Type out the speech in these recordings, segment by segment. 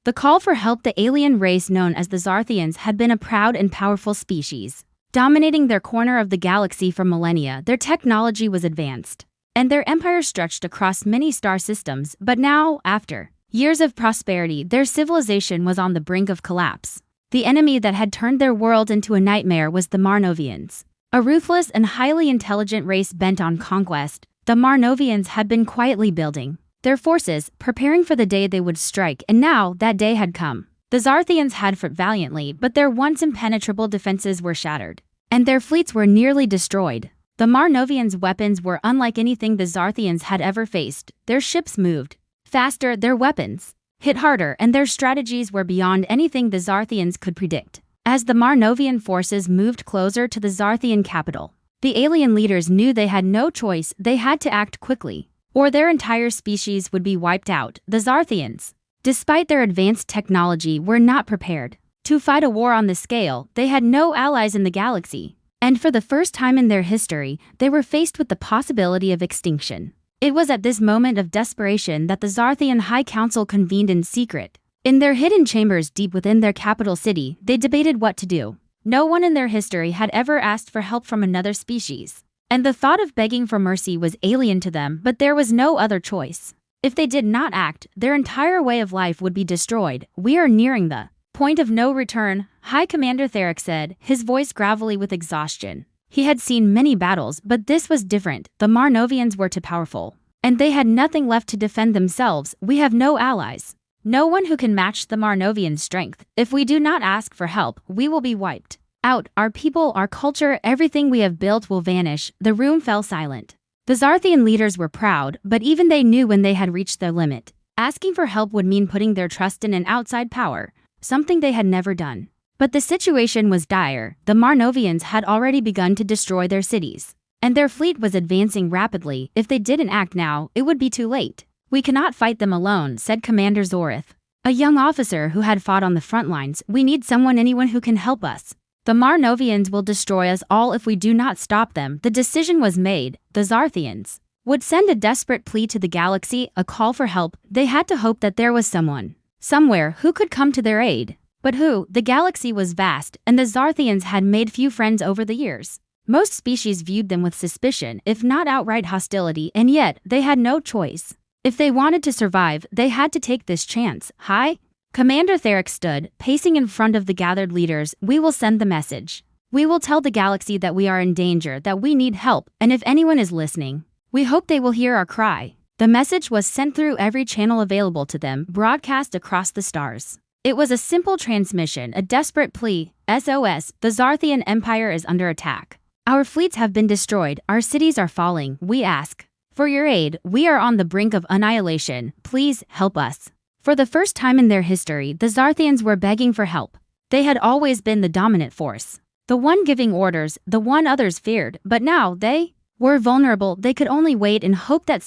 The call for help. The alien race known as the Zarthians had been a proud and powerful species, dominating their corner of the galaxy for millennia. Their technology was advanced, and their empire stretched across many star systems. But now, after years of prosperity, their civilization was on the brink of collapse. The enemy that had turned their world into a nightmare was the Marnovians, a ruthless and highly intelligent race bent on conquest. The Marnovians had been quietly building their forces, preparing for the day they would strike, and now that day had come. The Zarthians had fought valiantly, but their once impenetrable defenses were shattered, and their fleets were nearly destroyed. The Marnovians' weapons were unlike anything the Zarthians had ever faced. Their ships moved faster, their weapons hit harder, and their strategies were beyond anything the Zarthians could predict. As the Marnovian forces moved closer to the Zarthian capital, the alien leaders knew they had no choice. They had to act quickly, or their entire species would be wiped out. The Zarthians, despite their advanced technology, were not prepared to fight a war on this scale. They had no allies in the galaxy, and for the first time in their history, they were faced with the possibility of extinction. It was at this moment of desperation that the Zarthian High Council convened in secret. In their hidden chambers deep within their capital city, they debated what to do. No one in their history had ever asked for help from another species, and the thought of begging for mercy was alien to them, but there was no other choice. If they did not act, their entire way of life would be destroyed. "We are nearing the point of no return," High Commander Theric said, his voice gravelly with exhaustion. He had seen many battles, but this was different. The Marnovians were too powerful, and they had nothing left to defend themselves. "We have no allies, no one who can match the Marnovian strength. If we do not ask for help, we will be wiped out. Our people, our culture, everything we have built will vanish." The room fell silent. The Zarthian leaders were proud, but even they knew when they had reached their limit. Asking for help would mean putting their trust in an outside power, something they had never done. But the situation was dire. The Marnovians had already begun to destroy their cities, and their fleet was advancing rapidly. If they didn't act now, it would be too late. "We cannot fight them alone," said Commander Zorith, a young officer who had fought on the front lines. "We need anyone who can help us. The Marnovians will destroy us all if we do not stop them." The decision was made. The Zarthians would send a desperate plea to the galaxy, a call for help. They had to hope that there was someone, somewhere, who could come to their aid. But who? The galaxy was vast, and the Zarthians had made few friends over the years. Most species viewed them with suspicion, if not outright hostility, and yet they had no choice. If they wanted to survive, they had to take this chance. High Commander Theric stood, pacing in front of the gathered leaders. "We will send the message. We will tell the galaxy that we are in danger, that we need help, and if anyone is listening, we hope they will hear our cry." The message was sent through every channel available to them, broadcast across the stars. It was a simple transmission, a desperate plea. "SOS, the Zarthian Empire is under attack. Our fleets have been destroyed, our cities are falling. We ask for your aid. We are on the brink of annihilation. Please help us." For the first time in their history, the Zarthians were begging for help. They had always been the dominant force, the one giving orders, the one others feared, but now they were vulnerable. They could only wait and hope that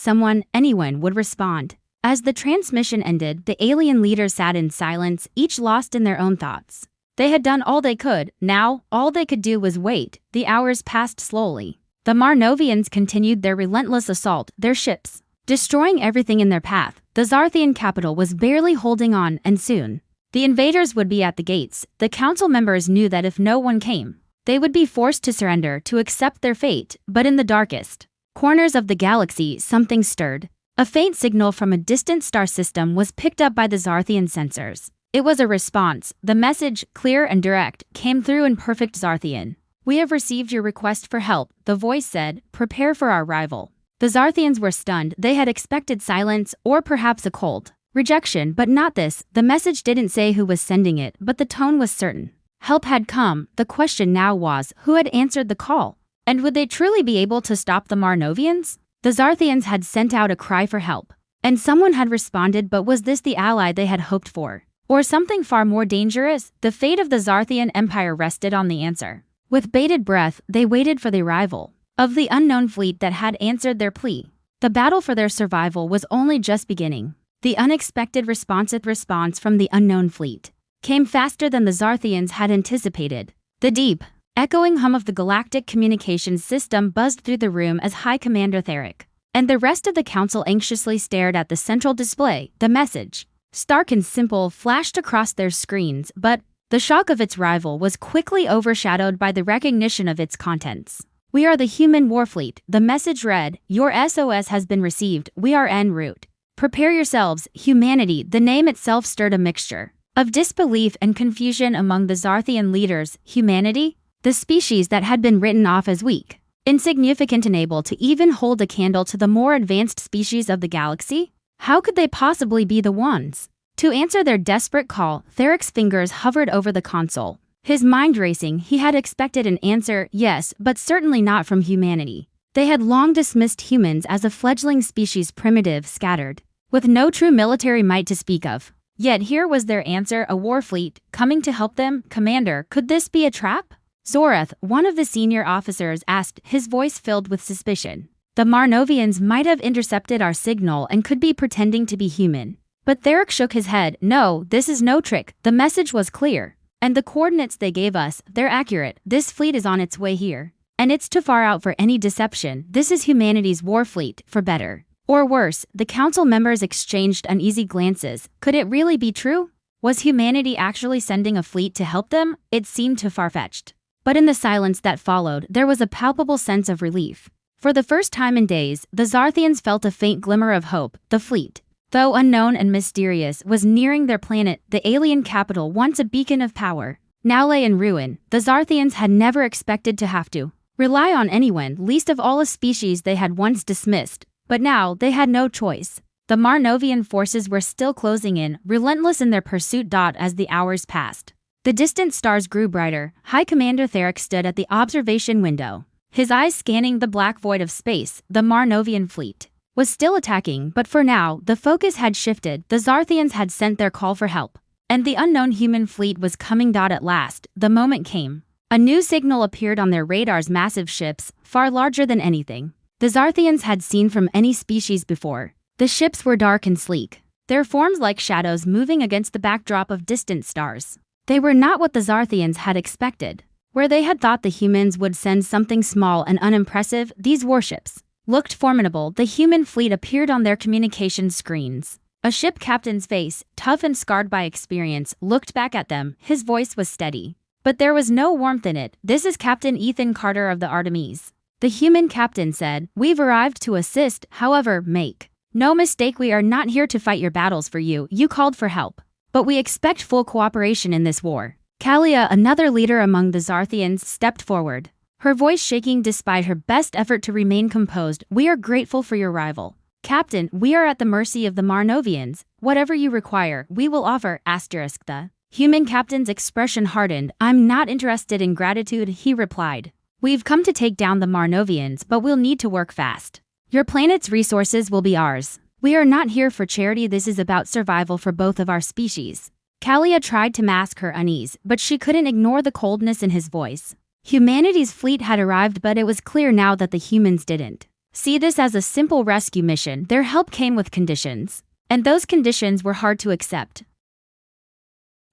anyone would respond. As the transmission ended, the alien leaders sat in silence, each lost in their own thoughts. They had done all they could. Now, all they could do was wait. The hours passed slowly. The Marnovians continued their relentless assault, their ships destroying everything in their path. The Zarthian capital was barely holding on, and soon the invaders would be at the gates. The council members knew that if no one came, they would be forced to surrender, to accept their fate. But in the darkest corners of the galaxy, something stirred. A faint signal from a distant star system was picked up by the Zarthian sensors. It was a response. The message, clear and direct, came through in perfect Zarthian. "We have received your request for help," the voice said. "Prepare for our arrival." The Zarthians were stunned. They had expected silence, or perhaps a cold rejection, but not this. The message didn't say who was sending it, but the tone was certain. Help had come. The question now was, who had answered the call? And would they truly be able to stop the Marnovians? The Zarthians had sent out a cry for help, and someone had responded, but was this the ally they had hoped for? Or something far more dangerous? The fate of the Zarthian Empire rested on the answer. With bated breath, they waited for the arrival of the unknown fleet that had answered their plea. The battle for their survival was only just beginning. The unexpected response from the unknown fleet came faster than the Zarthians had anticipated. The deep, echoing hum of the Galactic communications system buzzed through the room as High Commander Theric and the rest of the council anxiously stared at the central display. The message stark and simple, flashed across their screens, but the shock of its rival was quickly overshadowed by the recognition of its contents. "We are the human warfleet," the message read. "Your SOS has been received. We are en route. Prepare yourselves, humanity." The name itself stirred a mixture of disbelief and confusion among the Zarthian leaders. Humanity? The species that had been written off as weak, insignificant, unable to even hold a candle to the more advanced species of the galaxy? How could they possibly be the ones? To answer their desperate call, Theric's fingers hovered over the console. His mind racing. He had expected an answer, yes, but certainly not from humanity. They had long dismissed humans as a fledgling species, primitive, scattered, with no true military might to speak of. Yet here was their answer, a war fleet, coming to help them. "Commander, could this be a trap?" Zorath, one of the senior officers, asked, his voice filled with suspicion. "The Marnovians might have intercepted our signal and could be pretending to be human." But Theric shook his head. "No, this is no trick. The message was clear. And the coordinates they gave us, they're accurate. This fleet is on its way here. And it's too far out for any deception. This is humanity's war fleet, for better or worse." The council members exchanged uneasy glances. Could it really be true? Was humanity actually sending a fleet to help them? It seemed too far-fetched. But in the silence that followed, there was a palpable sense of relief. For the first time in days, the Zarthians felt a faint glimmer of hope. The fleet, though unknown and mysterious, was nearing their planet. The alien capital, once a beacon of power, now lay in ruin. The Zarthians had never expected to have to rely on anyone, least of all a species they had once dismissed. But now, they had no choice. The Marnovian forces were still closing in, relentless in their pursuit. As the hours passed, the distant stars grew brighter. High Commander Theric stood at the observation window, his eyes scanning the black void of space. The Marnovian fleet was still attacking, but for now, the focus had shifted. The Zarthians had sent their call for help, and the unknown human fleet was coming. At last, the moment came. A new signal appeared on their radars, massive ships, far larger than anything the Zarthians had seen from any species before. The ships were dark and sleek, their forms like shadows moving against the backdrop of distant stars. They were not what the Zarthians had expected. Where they had thought the humans would send something small and unimpressive, these warships looked formidable. The human fleet appeared on their communication screens. A ship captain's face, tough and scarred by experience, looked back at them. His voice was steady, but there was no warmth in it. "This is Captain Ethan Carter of the Artemis," the human captain said. "We've arrived to assist. However, make no mistake, we are not here to fight your battles for you. You called for help, but we expect full cooperation in this war." Kalia, another leader among the Zarthians, stepped forward, her voice shaking despite her best effort to remain composed. "We are grateful for your arrival, Captain. We are at the mercy of the Marnovians. Whatever you require, we will offer." The human captain's expression hardened. "I'm not interested in gratitude," he replied. "We've come to take down the Marnovians, but we'll need to work fast. Your planet's resources will be ours. We are not here for charity. This is about survival for both of our species." Kalia tried to mask her unease, but she couldn't ignore the coldness in his voice. Humanity's fleet had arrived, but it was clear now that the humans didn't see this as a simple rescue mission. Their help came with conditions, and those conditions were hard to accept.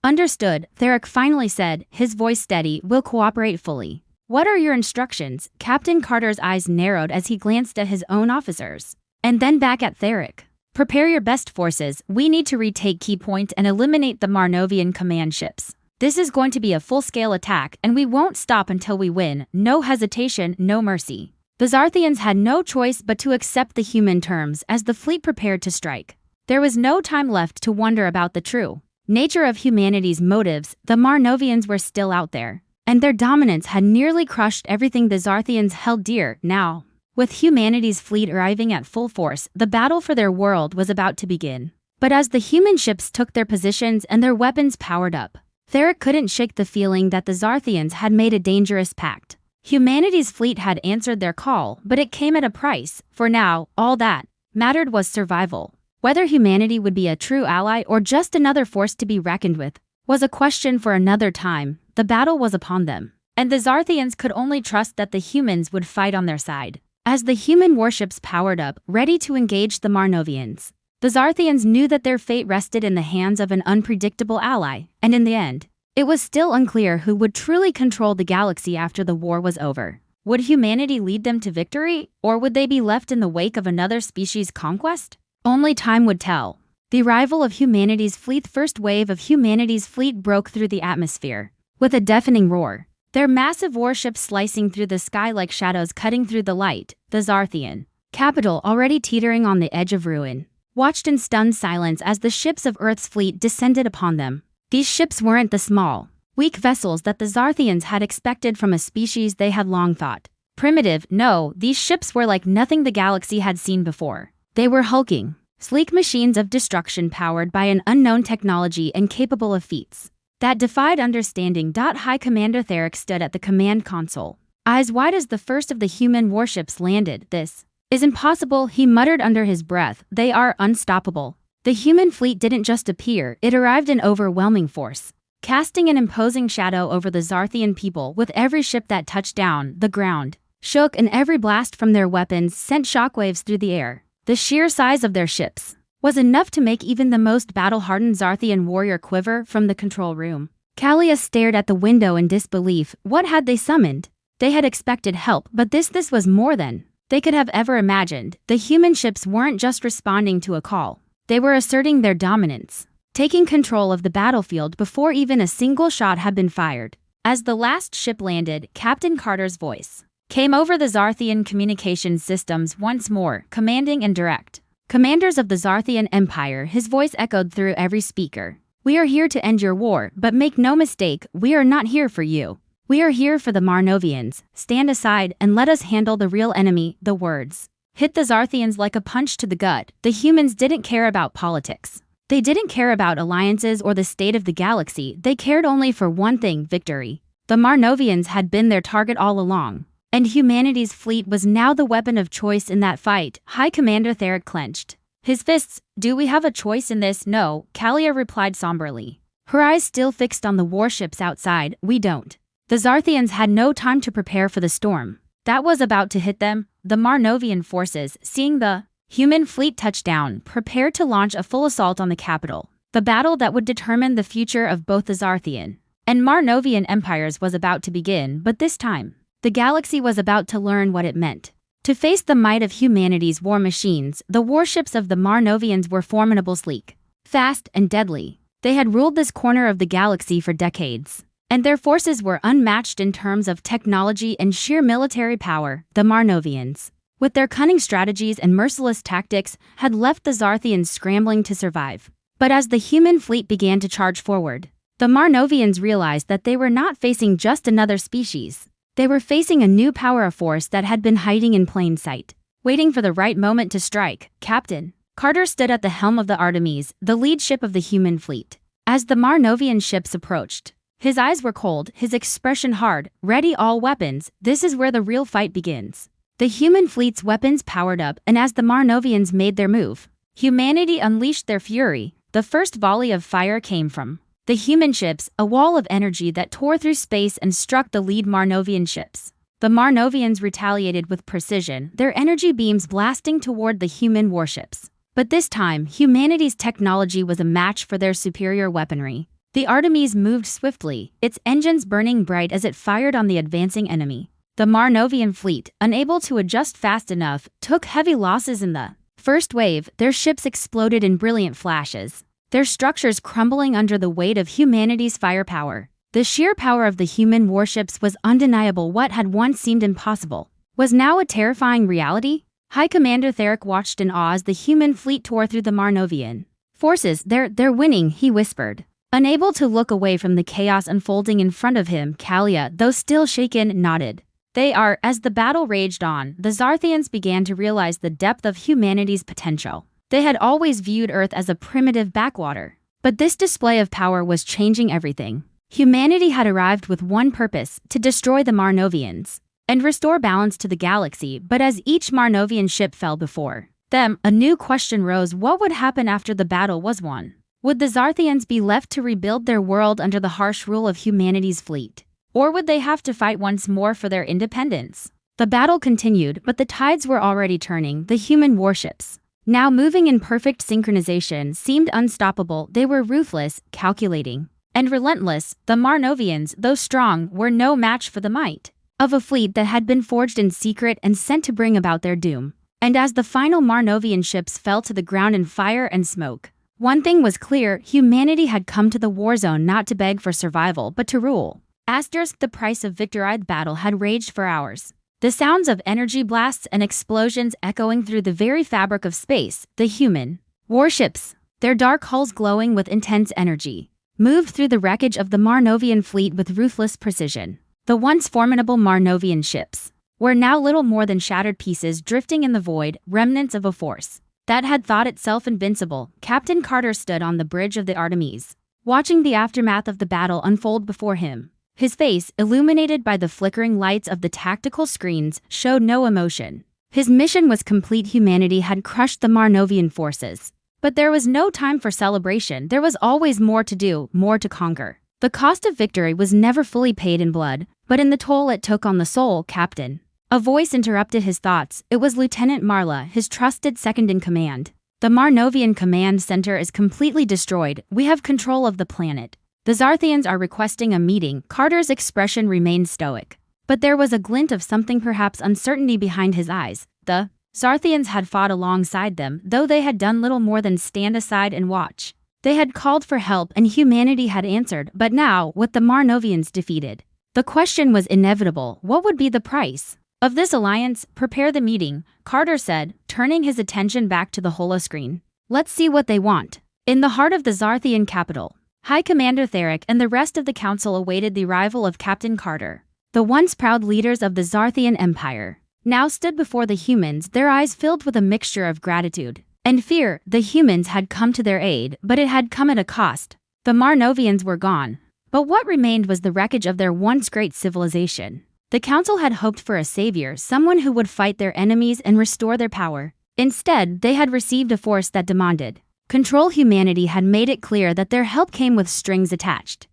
"Understood," Theric finally said, his voice steady. "We'll cooperate fully." "What are your instructions?" Captain Carter's eyes narrowed as he glanced at his own officers, and then back at Theric. "Prepare your best forces. We need to retake Key Point and eliminate the Marnovian command ships. This is going to be a full-scale attack, and we won't stop until we win. No hesitation, no mercy." The Zarthians had no choice but to accept the human terms as the fleet prepared to strike. There was no time left to wonder about the true nature of humanity's motives. The Marnovians were still out there, and their dominance had nearly crushed everything the Zarthians held dear. Now, with humanity's fleet arriving at full force, the battle for their world was about to begin. But as the human ships took their positions and their weapons powered up, Theric couldn't shake the feeling that the Zarthians had made a dangerous pact. Humanity's fleet had answered their call, but it came at a price. For now, all that mattered was survival. Whether humanity would be a true ally or just another force to be reckoned with was a question for another time. The battle was upon them, and the Zarthians could only trust that the humans would fight on their side. As the human warships powered up, ready to engage the Marnovians, the Zarthians knew that their fate rested in the hands of an unpredictable ally, and in the end, it was still unclear who would truly control the galaxy after the war was over. Would humanity lead them to victory, or would they be left in the wake of another species' conquest? Only time would tell. The arrival of humanity's fleet. First wave of humanity's fleet broke through the atmosphere with a deafening roar. Their massive warships slicing through the sky like shadows cutting through the light. The Zarthian capital, already teetering on the edge of ruin, watched in stunned silence as the ships of Earth's fleet descended upon them. These ships weren't the small, weak vessels that the Zarthians had expected from a species they had long thought primitive. No, these ships were like nothing the galaxy had seen before. They were hulking, sleek machines of destruction powered by an unknown technology and capable of feats that defied understanding. High Commander Theric stood at the command console, eyes wide as the first of the human warships landed. "This is impossible," he muttered under his breath. "They are unstoppable." The human fleet didn't just appear, it arrived in overwhelming force, casting an imposing shadow over the Zarthian people. With every ship that touched down, the ground shook and every blast from their weapons sent shockwaves through the air. The sheer size of their ships was enough to make even the most battle-hardened Zarthian warrior quiver. From the control room, Kalia stared at the window in disbelief. What had they summoned? They had expected help, but this was more than they could have ever imagined. The human ships weren't just responding to a call. They were asserting their dominance, taking control of the battlefield before even a single shot had been fired. As the last ship landed, Captain Carter's voice came over the Zarthian communications systems once more, commanding and direct. "Commanders of the Zarthian Empire," his voice echoed through every speaker. "We are here to end your war, but make no mistake, we are not here for you. We are here for the Marnovians. Stand aside and let us handle the real enemy." The words hit the Zarthians like a punch to the gut. The humans didn't care about politics. They didn't care about alliances or the state of the galaxy. They cared only for one thing: victory. The Marnovians had been their target all along, and humanity's fleet was now the weapon of choice in that fight. High Commander Theric clenched his fists. "Do we have a choice in this?" "No," Kalia replied somberly, her eyes still fixed on the warships outside. "We don't." The Zarthians had no time to prepare for the storm that was about to hit them. The Marnovian forces, seeing the human fleet touch down, prepared to launch a full assault on the capital. The battle that would determine the future of both the Zarthian and Marnovian empires was about to begin, but this time, the galaxy was about to learn what it meant to face the might of humanity's war machines. The warships of the Marnovians were formidable, sleek, fast, and deadly. They had ruled this corner of the galaxy for decades, and their forces were unmatched in terms of technology and sheer military power. The Marnovians, with their cunning strategies and merciless tactics, had left the Zarthians scrambling to survive. But as the human fleet began to charge forward, the Marnovians realized that they were not facing just another species. They were facing a new power of force that had been hiding in plain sight, waiting for the right moment to strike. Captain Carter stood at the helm of the Artemis, the lead ship of the human fleet. As the Marnovian ships approached, his eyes were cold, his expression hard. "Ready all weapons, this is where the real fight begins." The human fleet's weapons powered up, and as the Marnovians made their move, humanity unleashed their fury. The first volley of fire came from the human ships, a wall of energy that tore through space and struck the lead Marnovian ships. The Marnovians retaliated with precision, their energy beams blasting toward the human warships. But this time, humanity's technology was a match for their superior weaponry. The Artemis moved swiftly, its engines burning bright as it fired on the advancing enemy. The Marnovian fleet, unable to adjust fast enough, took heavy losses in the first wave. Their ships exploded in brilliant flashes, their structures crumbling under the weight of humanity's firepower. The sheer power of the human warships was undeniable. What had once seemed impossible was now a terrifying reality. High Commander Theric watched in awe as the human fleet tore through the Marnovian forces. They're winning," he whispered, unable to look away from the chaos unfolding in front of him. Kalia, though still shaken, nodded. "They are." As the battle raged on, the Zarthians began to realize the depth of humanity's potential. They had always viewed Earth as a primitive backwater, but this display of power was changing everything. Humanity had arrived with one purpose: to destroy the Marnovians and restore balance to the galaxy. But as each Marnovian ship fell before them, a new question rose: what would happen after the battle was won? Would the Zarthians be left to rebuild their world under the harsh rule of humanity's fleet? Or would they have to fight once more for their independence? The battle continued, but the tides were already turning. The human warships, now moving in perfect synchronization, seemed unstoppable. They were ruthless, calculating, and relentless. The Marnovians, though strong, were no match for the might of a fleet that had been forged in secret and sent to bring about their doom. And as the final Marnovian ships fell to the ground in fire and smoke, One thing was clear, humanity had come to the war zone not to beg for survival but to rule. The price of victory battle had raged for hours. The sounds of energy blasts and explosions echoing through the very fabric of space, the human warships, their dark hulls glowing with intense energy, moved through the wreckage of the Marnovian fleet with ruthless precision. The once formidable Marnovian ships were now little more than shattered pieces drifting in the void, remnants of a force that had thought itself invincible. Captain Carter stood on the bridge of the Artemis, watching the aftermath of the battle unfold before him. His face, illuminated by the flickering lights of the tactical screens, showed no emotion. His mission was complete. Humanity had crushed the Marnovian forces. But there was no time for celebration. There was always more to do, more to conquer. The cost of victory was never fully paid in blood, but in the toll it took on the soul. Captain. A voice interrupted his thoughts. It was Lieutenant Marla, his trusted second-in-command. The Marnovian command center is completely destroyed. We have control of the planet. The Zarthians are requesting a meeting. Carter's expression remained stoic. But there was a glint of something, perhaps uncertainty, behind his eyes. The Zarthians had fought alongside them, though they had done little more than stand aside and watch. They had called for help and humanity had answered, but now, with the Marnovians defeated, the question was inevitable: what would be the price of this alliance? Prepare the meeting, Carter said, turning his attention back to the holoscreen. Let's see what they want. In the heart of the Zarthian capital, High Commander Theric and the rest of the council awaited the arrival of Captain Carter. The once proud leaders of the Zarthian Empire now stood before the humans, their eyes filled with a mixture of gratitude and fear. The humans had come to their aid, but it had come at a cost. The Marnovians were gone, but what remained was the wreckage of their once great civilization. The council had hoped for a savior, someone who would fight their enemies and restore their power. Instead, they had received a force that demanded control. Humanity had made it clear that their help came with strings attached.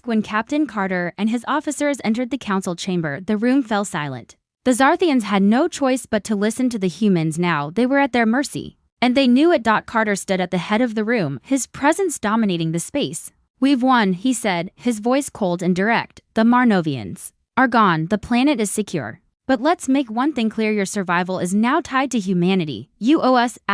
When Captain Carter and his officers entered the council chamber, the room fell silent. The Zarthians had no choice but to listen to the humans. Now they were at their mercy, and they knew it. Carter stood at the head of the room, his presence dominating the space. We've won, he said, his voice cold and direct. The Marnovians are gone, the planet is secure. But let's make one thing clear: your survival is now tied to humanity. You owe us, ***.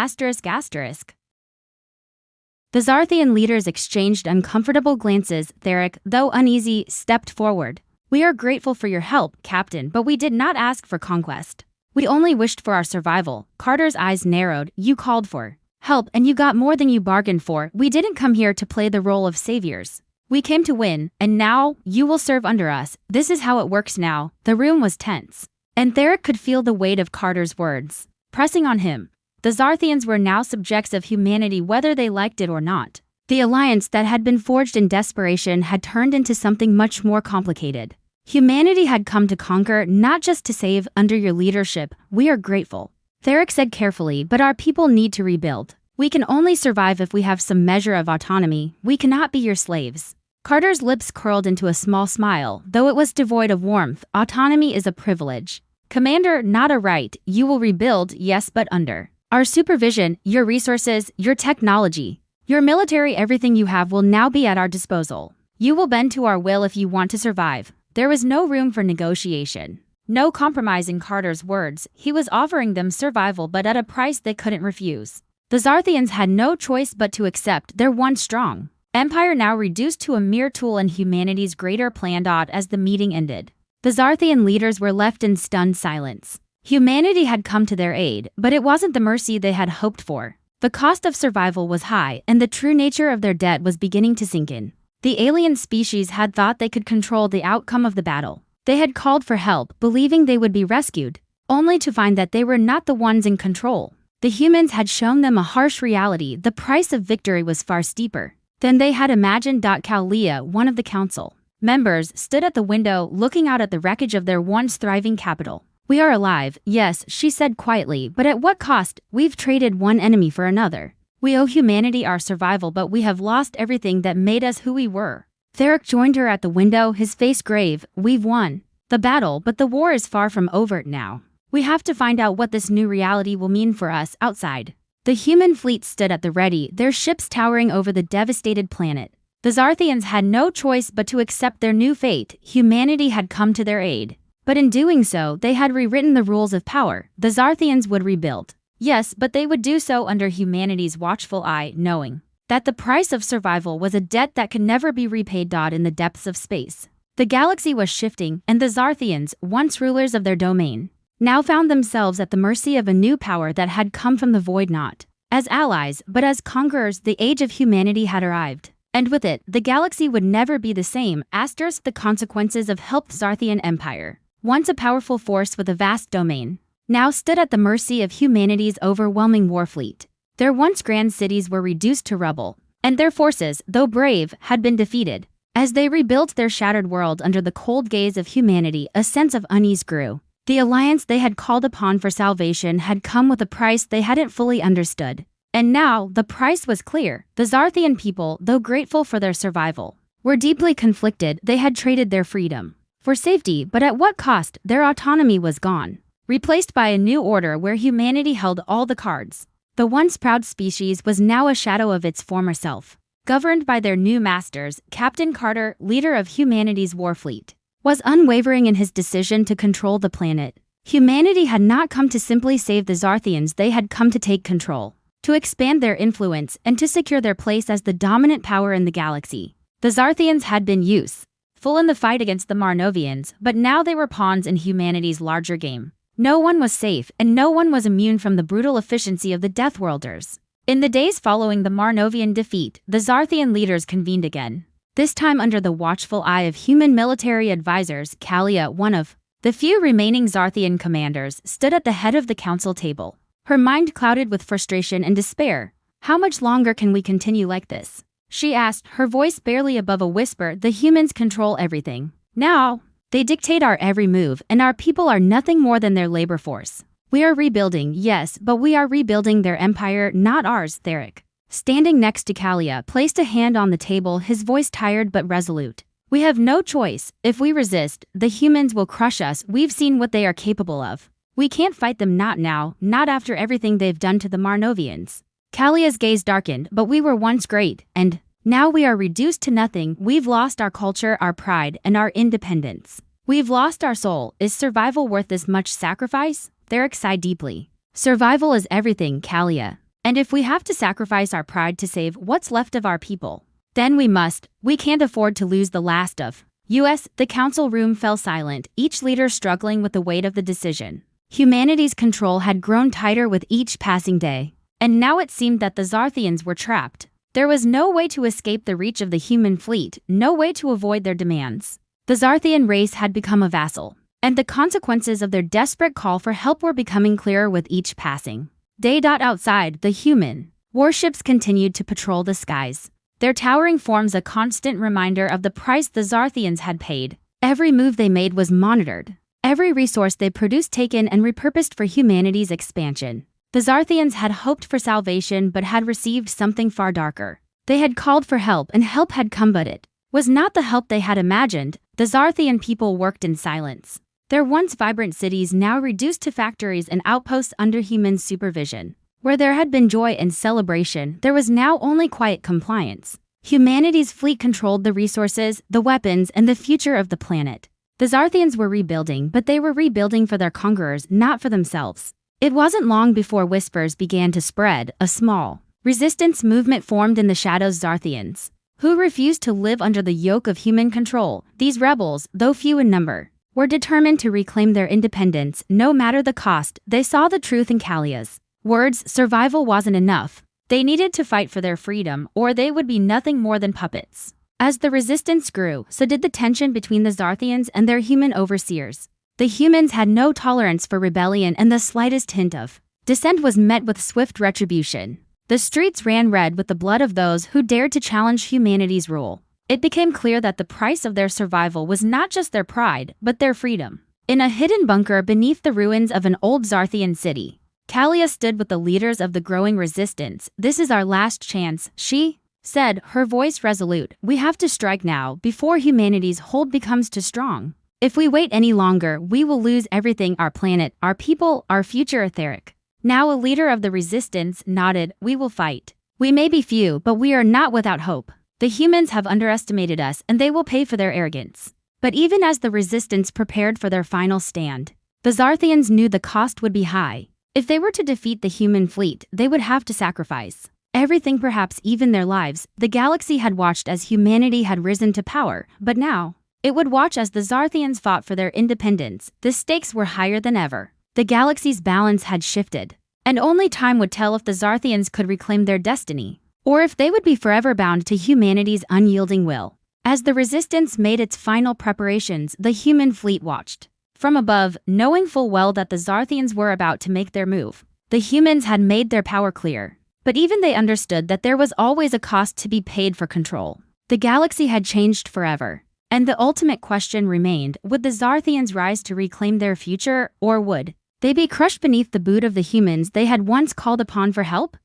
The Zarthian leaders exchanged uncomfortable glances. Theric, though uneasy, stepped forward. We are grateful for your help, Captain, but we did not ask for conquest. We only wished for our survival. Carter's eyes narrowed. You called for help, and you got more than you bargained for. We didn't come here to play the role of saviors. We came to win, and now, you will serve under us. This is how it works now. The room was tense, and Theric could feel the weight of Carter's words pressing on him. The Zarthians were now subjects of humanity, whether they liked it or not. The alliance that had been forged in desperation had turned into something much more complicated. Humanity had come to conquer, not just to save. Under your leadership, we are grateful, Theric said carefully, but our people need to rebuild. We can only survive if we have some measure of autonomy. We cannot be your slaves. Carter's lips curled into a small smile, though it was devoid of warmth. Autonomy is a privilege, Commander, not a right. You will rebuild, yes, but under our supervision. Your resources, your technology, your military, everything you have will now be at our disposal. You will bend to our will if you want to survive. There was no room for negotiation, no compromise in Carter's words. He was offering them survival, but at a price they couldn't refuse. The Zarthians had no choice but to accept their once strong empire now reduced to a mere tool in humanity's greater plan. As the meeting ended, the Zarthian leaders were left in stunned silence. Humanity had come to their aid, but it wasn't the mercy they had hoped for. The cost of survival was high, and the true nature of their debt was beginning to sink in. The alien species had thought they could control the outcome of the battle. They had called for help, believing they would be rescued, only to find that they were not the ones in control. The humans had shown them a harsh reality. The price of victory was far steeper than they had imagined. Kalia, one of the council members, stood at the window, looking out at the wreckage of their once thriving capital. We are alive, yes, she said quietly, but at what cost? We've traded one enemy for another. We owe humanity our survival, but we have lost everything that made us who we were. Theric joined her at the window, his face grave. We've won the battle, but the war is far from over now. We have to find out what this new reality will mean for us outside. The human fleet stood at the ready, their ships towering over the devastated planet. The Zarthians had no choice but to accept their new fate. Humanity had come to their aid, but in doing so, they had rewritten the rules of power. The Zarthians would rebuild. Yes, but they would do so under humanity's watchful eye, knowing that the price of survival was a debt that could never be repaid. In the depths of space, the galaxy was shifting, and the Zarthians, once rulers of their domain, now found themselves at the mercy of a new power that had come from the void, not as allies, but as conquerors. The age of humanity had arrived, and with it, the galaxy would never be the same. Asterisk the consequences of helped Zarthian Empire, once a powerful force with a vast domain, now stood at the mercy of humanity's overwhelming war fleet. Their once grand cities were reduced to rubble, and their forces, though brave, had been defeated. As they rebuilt their shattered world under the cold gaze of humanity, a sense of unease grew. The alliance they had called upon for salvation had come with a price they hadn't fully understood. And now, the price was clear. The Zarthian people, though grateful for their survival, were deeply conflicted. They had traded their freedom for safety, but at what cost? Their autonomy was gone, replaced by a new order where humanity held all the cards. The once proud species was now a shadow of its former self. Governed by their new masters, Captain Carter, leader of humanity's war fleet, was unwavering in his decision to control the planet. Humanity had not come to simply save the Zarthians, they had come to take control, to expand their influence, and to secure their place as the dominant power in the galaxy. The Zarthians had been useful in the fight against the Marnovians, but now they were pawns in humanity's larger game. No one was safe, and no one was immune from the brutal efficiency of the Deathworlders. In the days following the Marnovian defeat, the Zarthian leaders convened again. This time under the watchful eye of human military advisors. Kalia, one of the few remaining Zarthian commanders, stood at the head of the council table, her mind clouded with frustration and despair. How much longer can we continue like this? She asked, her voice barely above a whisper. The humans control everything. Now, they dictate our every move, and our people are nothing more than their labor force. We are rebuilding, yes, but we are rebuilding their empire, not ours. Theric, standing next to Kalia, placed a hand on the table, his voice tired but resolute. We have no choice. If we resist, the humans will crush us. We've seen what they are capable of. We can't fight them, not now, not after everything they've done to the Marnovians. Kalia's gaze darkened. But we were once great, and now we are reduced to nothing. We've lost our culture, our pride, and our independence. We've lost our soul. Is survival worth this much sacrifice? Theric sighed deeply. Survival is everything, Kalia. And if we have to sacrifice our pride to save what's left of our people, then we must. We can't afford to lose the last of us. The council room fell silent, each leader struggling with the weight of the decision. Humanity's control had grown tighter with each passing day, and now it seemed that the Zarthians were trapped. There was no way to escape the reach of the human fleet, no way to avoid their demands. The Zarthian race had become a vassal, and the consequences of their desperate call for help were becoming clearer with each passing day. Outside, the human warships continued to patrol the skies, their towering forms a constant reminder of the price the Zarthians had paid. Every move they made was monitored, every resource they produced taken and repurposed for humanity's expansion. The Zarthians had hoped for salvation but had received something far darker. They had called for help, and help had come, but it was not the help they had imagined. The Zarthian people worked in silence, their once vibrant cities now reduced to factories and outposts under human supervision. Where there had been joy and celebration, there was now only quiet compliance. Humanity's fleet controlled the resources, the weapons, and the future of the planet. The Zarthians were rebuilding, but they were rebuilding for their conquerors, not for themselves. It wasn't long before whispers began to spread. A small resistance movement formed in the shadows. Zarthians, who refused to live under the yoke of human control. These rebels, though few in number, were determined to reclaim their independence, no matter the cost. They saw the truth in Kalia's words. Survival wasn't enough. They needed to fight for their freedom, or they would be nothing more than puppets. As the resistance grew, so did the tension between the Zarthians and their human overseers. The humans had no tolerance for rebellion, and the slightest hint of dissent was met with swift retribution. The streets ran red with the blood of those who dared to challenge humanity's rule. It became clear that the price of their survival was not just their pride, but their freedom. In a hidden bunker beneath the ruins of an old Zarthian city, Kalia stood with the leaders of the growing resistance. This is our last chance, she said, her voice resolute. We have to strike now, before humanity's hold becomes too strong. If we wait any longer, we will lose everything: our planet, our people, our future. Theric, now a leader of the resistance, nodded. We will fight. We may be few, but we are not without hope. The humans have underestimated us, and they will pay for their arrogance. But even as the resistance prepared for their final stand, the Zarthians knew the cost would be high. If they were to defeat the human fleet, they would have to sacrifice Everything, perhaps even their lives, the galaxy had watched as humanity had risen to power, but now, it would watch as the Zarthians fought for their independence. The stakes were higher than ever. The galaxy's balance had shifted, and only time would tell if the Zarthians could reclaim their destiny, or if they would be forever bound to humanity's unyielding will. As the Resistance made its final preparations, the human fleet watched from above, knowing full well that the Zarthians were about to make their move. The humans had made their power clear, but even they understood that there was always a cost to be paid for control. The galaxy had changed forever, and the ultimate question remained: would the Zarthians rise to reclaim their future, or would they be crushed beneath the boot of the humans they had once called upon for help?